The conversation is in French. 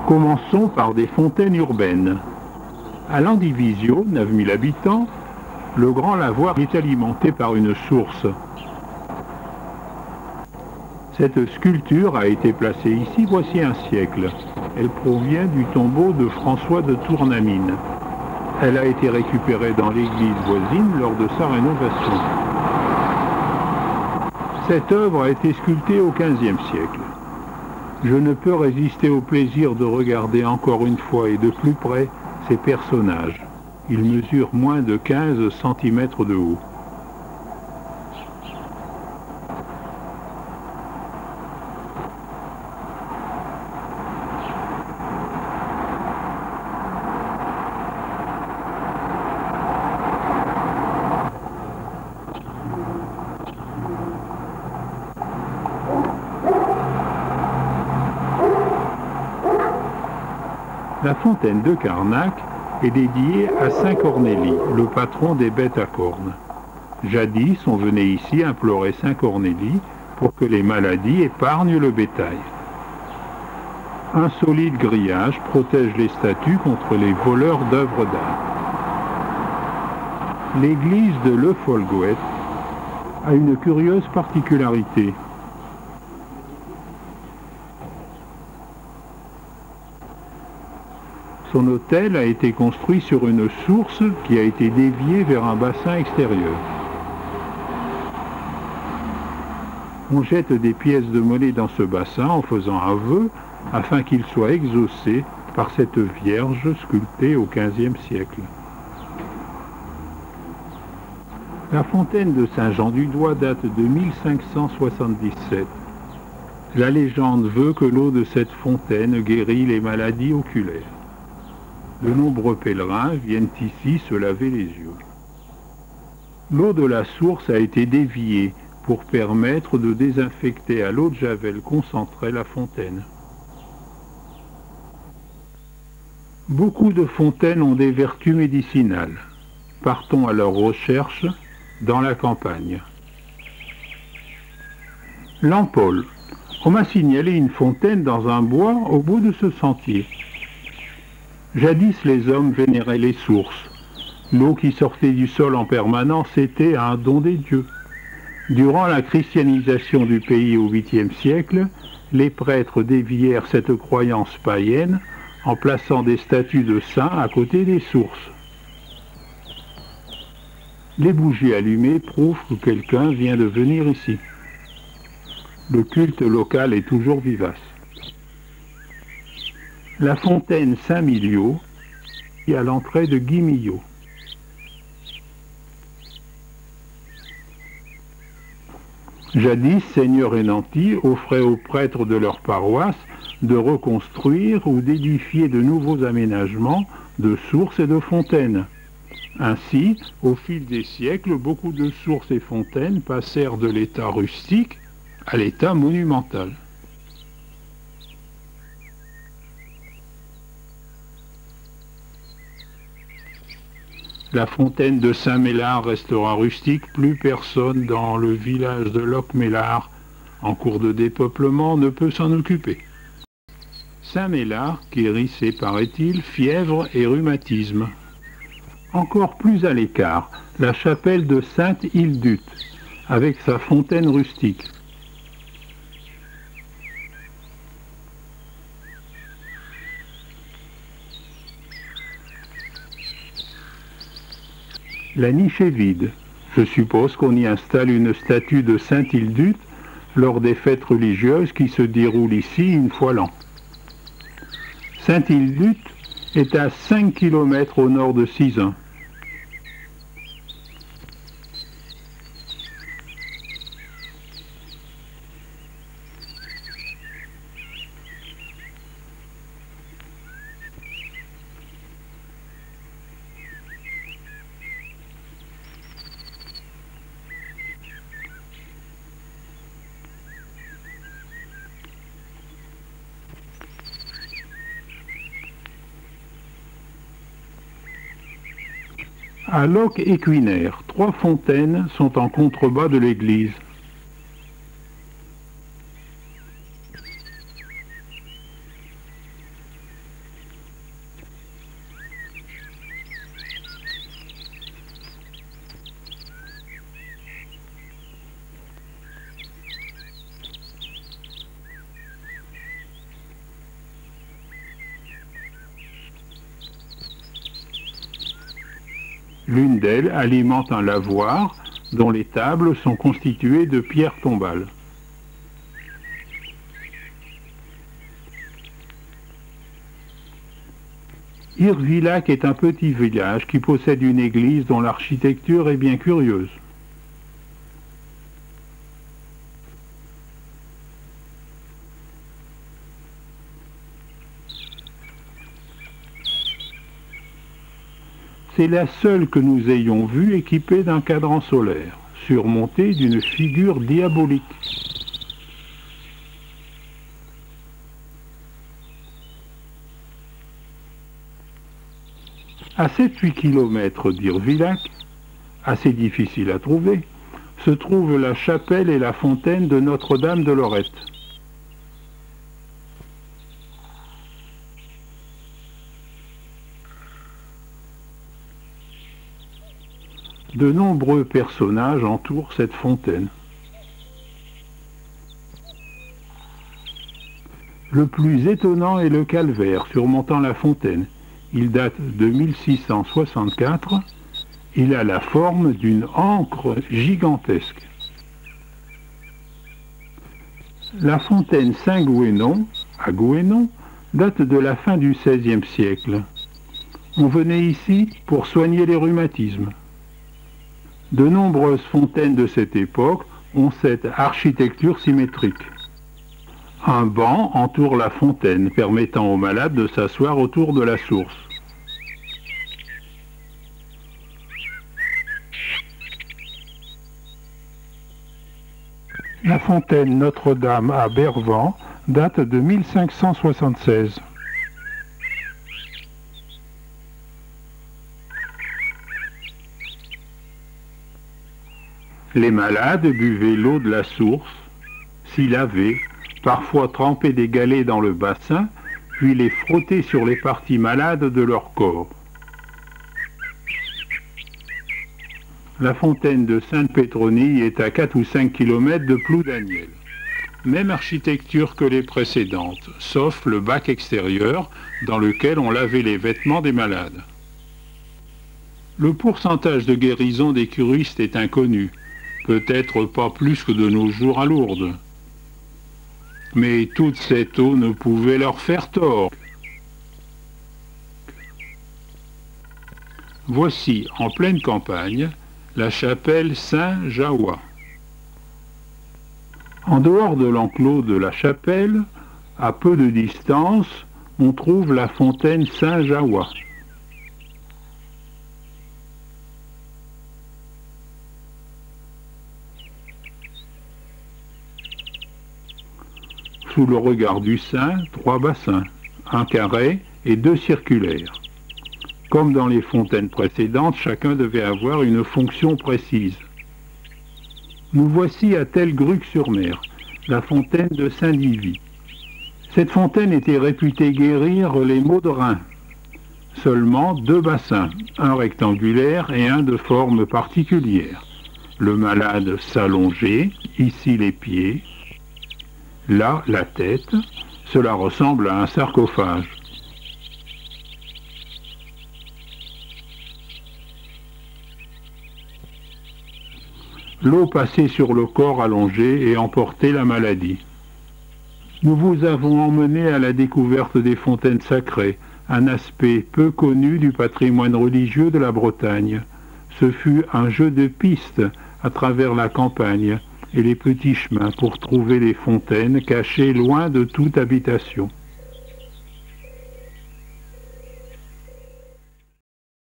Commençons par des fontaines urbaines. À Landivisio, 9000 habitants, le Grand Lavoir est alimenté par une source. Cette sculpture a été placée ici voici un siècle. Elle provient du tombeau de François de Tournamine. Elle a été récupérée dans l'église voisine lors de sa rénovation. Cette œuvre a été sculptée au XVe siècle. Je ne peux résister au plaisir de regarder encore une fois et de plus près ces personnages. Ils mesurent moins de 15 cm de haut. La fontaine de Carnac est dédiée à Saint Cornélie, le patron des bêtes à cornes. Jadis, on venait ici implorer Saint Cornélie pour que les maladies épargnent le bétail. Un solide grillage protège les statues contre les voleurs d'œuvres d'art. L'église de Le Folgoët a une curieuse particularité. Son autel a été construit sur une source qui a été déviée vers un bassin extérieur. On jette des pièces de monnaie dans ce bassin en faisant un vœu afin qu'il soit exaucé par cette Vierge sculptée au XVe siècle. La fontaine de Saint-Jean-du-Doigt date de 1577. La légende veut que l'eau de cette fontaine guérit les maladies oculaires. De nombreux pèlerins viennent ici se laver les yeux. L'eau de la source a été déviée pour permettre de désinfecter à l'eau de Javel concentrée la fontaine. Beaucoup de fontaines ont des vertus médicinales. Partons à leur recherche dans la campagne. Lampol. On m'a signalé une fontaine dans un bois au bout de ce sentier. Jadis, les hommes vénéraient les sources. L'eau qui sortait du sol en permanence était un don des dieux. Durant la christianisation du pays au 8e siècle, les prêtres dévièrent cette croyance païenne en plaçant des statues de saints à côté des sources. Les bougies allumées prouvent que quelqu'un vient de venir ici. Le culte local est toujours vivace. La fontaine Saint-Miliau est à l'entrée de Guimillot. Jadis, seigneurs et nantis offraient aux prêtres de leur paroisse de reconstruire ou d'édifier de nouveaux aménagements de sources et de fontaines. Ainsi, au fil des siècles, beaucoup de sources et fontaines passèrent de l'état rustique à l'état monumental. La fontaine de Saint-Mélard restera rustique, plus personne dans le village de Locmélard, en cours de dépeuplement, ne peut s'en occuper. Saint-Mélard guérissait, paraît-il, fièvre et rhumatisme. Encore plus à l'écart, la chapelle de Sainte-Hildute, avec sa fontaine rustique. La niche est vide. Je suppose qu'on y installe une statue de Sainte-Hildute lors des fêtes religieuses qui se déroulent ici une fois l'an. Sainte-Hildute est à 5 km au nord de Sizun. À Loc-Équinaire, 3 fontaines sont en contrebas de l'église. L'une d'elles alimente un lavoir dont les tables sont constituées de pierres tombales. Irvilac est un petit village qui possède une église dont l'architecture est bien curieuse. C'est la seule que nous ayons vue équipée d'un cadran solaire, surmonté d'une figure diabolique. À 7-8 km d'Irvilac, assez difficile à trouver, se trouvent la chapelle et la fontaine de Notre-Dame de Lorette. De nombreux personnages entourent cette fontaine. Le plus étonnant est le calvaire surmontant la fontaine. Il date de 1664. Il a la forme d'une ancre gigantesque. La fontaine Saint-Gouénon, à Gouénon, date de la fin du XVIe siècle. On venait ici pour soigner les rhumatismes. De nombreuses fontaines de cette époque ont cette architecture symétrique. Un banc entoure la fontaine, permettant aux malades de s'asseoir autour de la source. La fontaine Notre-Dame à Bervan date de 1576. Les malades buvaient l'eau de la source, s'y lavaient, parfois trempaient des galets dans le bassin, puis les frottaient sur les parties malades de leur corps. La fontaine de Sainte-Pétronie est à 4 ou 5 km de Ploudaniel. Même architecture que les précédentes, sauf le bac extérieur dans lequel on lavait les vêtements des malades. Le pourcentage de guérison des curistes est inconnu. Peut-être pas plus que de nos jours à Lourdes. Mais toute cette eau ne pouvait leur faire tort. Voici, en pleine campagne, la chapelle Saint-Jahoua. En dehors de l'enclos de la chapelle, à peu de distance, on trouve la fontaine Saint-Jahoua. Sous le regard du saint, 3 bassins, un carré et 2 circulaires. Comme dans les fontaines précédentes, chacun devait avoir une fonction précise. Nous voici à Telgruc-sur-Mer, la fontaine de Saint-Divy. Cette fontaine était réputée guérir les maux de rein. Seulement 2 bassins, un rectangulaire et un de forme particulière. Le malade s'allongeait, ici les pieds, là, la tête, cela ressemble à un sarcophage. L'eau passait sur le corps allongé et emportait la maladie. Nous vous avons emmené à la découverte des fontaines sacrées, un aspect peu connu du patrimoine religieux de la Bretagne. Ce fut un jeu de pistes à travers la campagne et les petits chemins pour trouver les fontaines cachées loin de toute habitation.